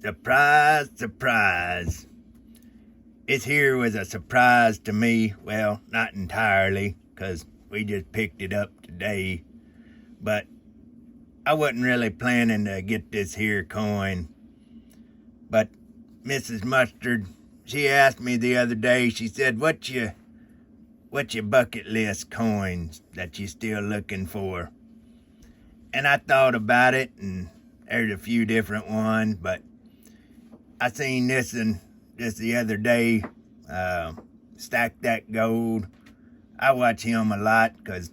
Surprise, surprise. This here was a surprise to me. Well, not entirely, because we just picked it up today. But I wasn't really planning to get this here coin. But Mrs. Mustard, she asked me the other day, she said, what's your bucket list coins that you still looking for? And I thought about it, and there's a few different ones, but I seen this one just the other day, Stack That Gold. I watch him a lot because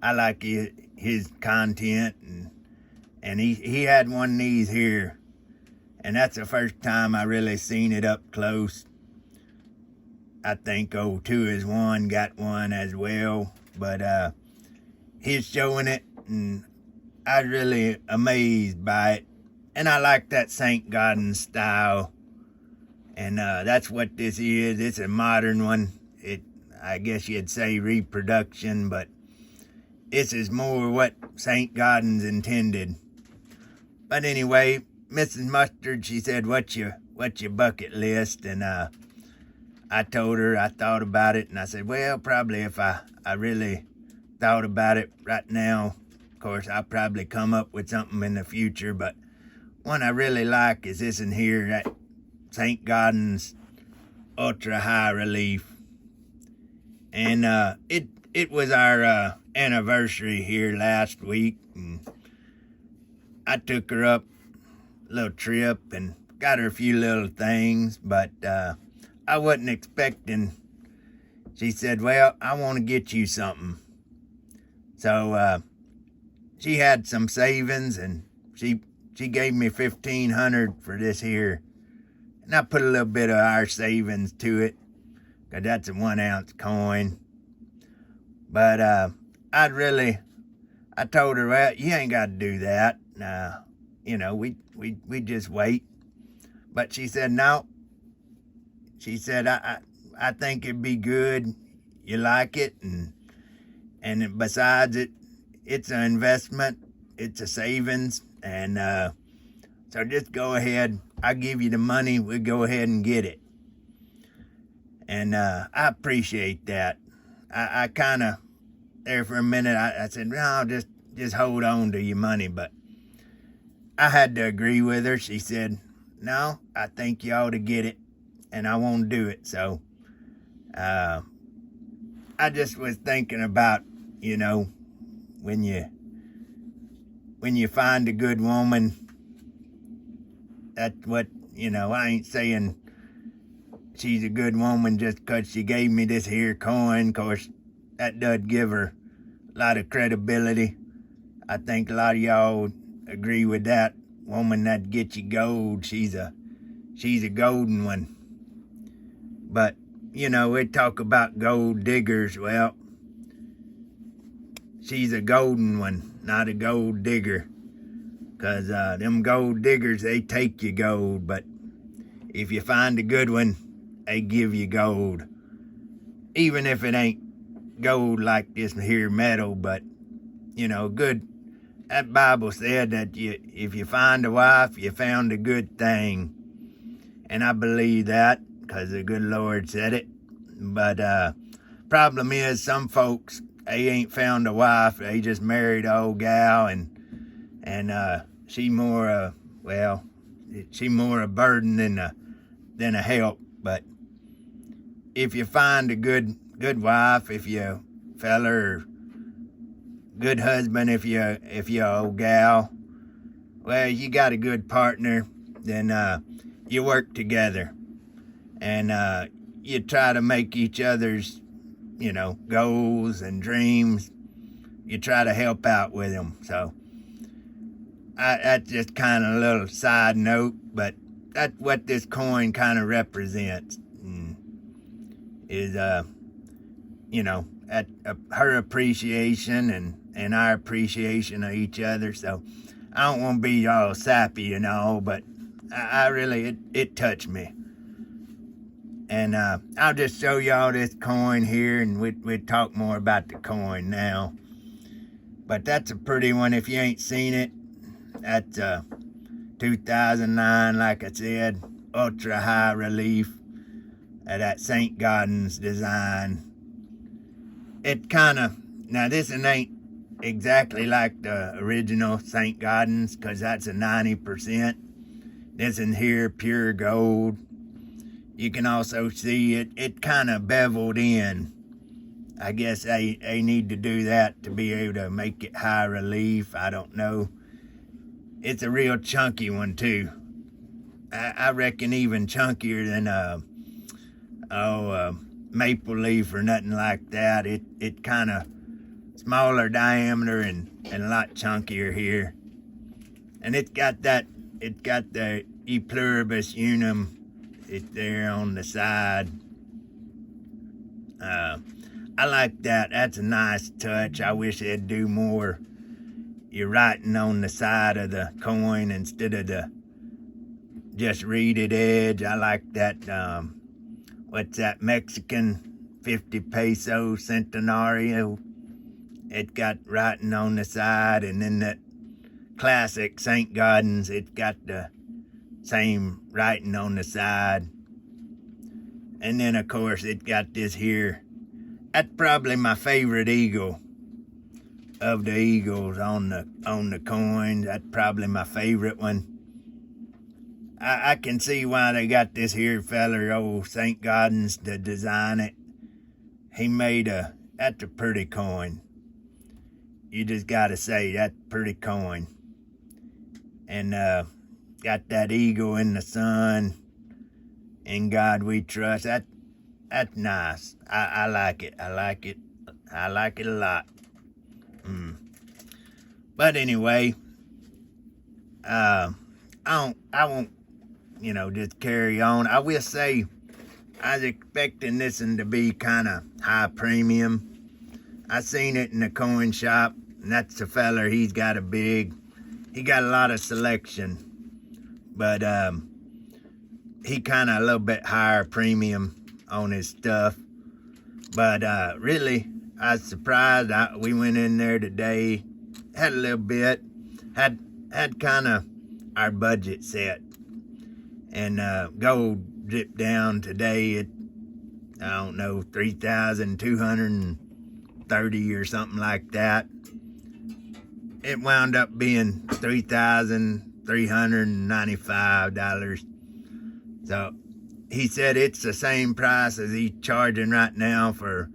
I like his content, and he had one of these here, and that's the first time I really seen it up close. I think 02 is one, got one as well, but he's showing it, and I was really amazed by it. And I like that Saint Gaudens style. And that's what this is. It's a modern one. I guess you'd say reproduction, but this is more what Saint Gaudens intended. But anyway, Mrs. Mustard, she said, what's your bucket list? And I told her I thought about it, and I said, well, probably if I really thought about it right now, of course, I'll probably come up with something in the future, but one I really like is this in here, that Saint Gaudens Ultra High Relief. And it was our anniversary here last week, and I took her up a little trip and got her a few little things, but I wasn't expecting. She said, well, I want to get you something. So she had some savings, and she gave me $1,500 for this here. And I put a little bit of our savings to it, because that's a 1 ounce coin. But I told her, well, you ain't got to do that. We just wait. But she said, no. She said, I think it'd be good. You like it. And besides it's an investment. It's a savings. And so just go ahead. I'll give you the money. We'll go ahead and get it. And I appreciate that. I kind of, there for a minute, I said, no, just hold on to your money. But I had to agree with her. She said, no, I think you ought to get it. And I won't do it. So I just was thinking about, when you find a good woman, that's what, I ain't saying she's a good woman just because she gave me this here coin. Of course, that does give her a lot of credibility. I think a lot of y'all agree with that. Woman that gets you gold, she's a golden one. But, we talk about gold diggers. Well, she's a golden one, not a gold digger. Because them gold diggers, they take your gold. But if you find a good one, they give you gold. Even if it ain't gold like this here metal, but, good. That Bible said that if you find a wife, you found a good thing. And I believe that, because the good Lord said it. But problem is, some folks, they ain't found a wife. They just married an old gal, and she more a burden than a help. But if you find a good wife, if you feller, or good husband, if you're an old gal, well, you got a good partner, then you work together, and you try to make each other's, goals and dreams. You try to help out with them. So that's just kind of a little side note, but that's what this coin kind of represents. Is her appreciation and our appreciation of each other. So I don't want to be all sappy and all, but I really, it touched me. And I'll just show y'all this coin here, and we'll talk more about the coin now. But that's a pretty one. If you ain't seen it, that's 2009, like I said, ultra high relief of that Saint Gaudens design. It kind of, now this one ain't exactly like the original Saint Gaudens, because that's a 90%. This in here, pure gold. You can also see it kind of beveled in. I guess they need to do that to be able to make it high relief. I don't know. It's a real chunky one too. I reckon even chunkier than maple leaf or nothing like that. It kind of smaller diameter and a lot chunkier here. And it's got the E pluribus unum. It's there on the side. I like that. That's a nice touch. I wish they'd do more. You're writing on the side of the coin instead of the just reeded edge. I like that. What's that Mexican 50 peso centenario? It got writing on the side, and then that classic Saint Gaudens, it's got the same writing on the side. And then of course it got this here. That's probably my favorite eagle of the eagles on the coin. That's probably my favorite one. I can see why they got this here feller, old Saint Gaudens, to design it. He made that's a pretty coin. You just gotta say, that's a pretty coin. And got that eagle in the sun. In God we trust. That's nice. I like it. I like it. I like it a lot. But anyway, I won't, just carry on. I will say, I was expecting this one to be kind of high premium. I seen it in the coin shop, and that's the feller. He got a lot of selection, but he kind of a little bit higher premium on his stuff. But really, I was surprised. We went in there today, had a little bit, had kind of our budget set, and gold dipped down today at, I don't know, 3,230 or something like that. It wound up being $3,395. So he said it's the same price as he's charging right now for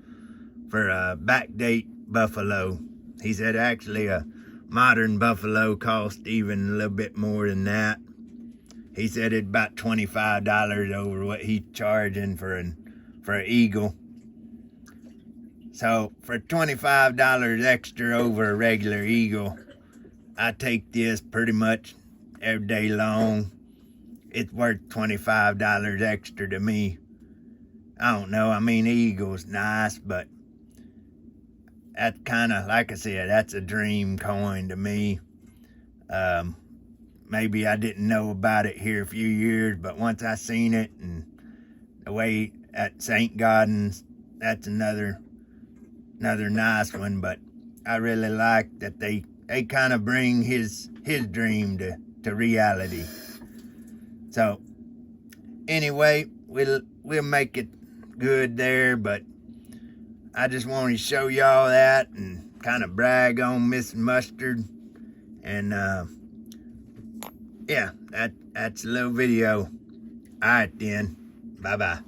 a backdate buffalo. He said actually a modern buffalo cost even a little bit more than that. He said it's about $25 over what he's charging for an eagle. So for $25 extra over a regular eagle, I take this pretty much every day long. It's worth $25 extra to me. I don't know. I mean, eagle's nice, but that's kind of, like I said, that's a dream coin to me. Maybe I didn't know about it here a few years, but once I seen it and the way at Saint Gaudens, that's another nice one. But I really like that they kind of bring his dream to reality. So anyway, we'll make it good there, but I just wanted to show y'all that and kind of brag on Miss Mustard. And yeah, that's a little video. All right then, bye-bye.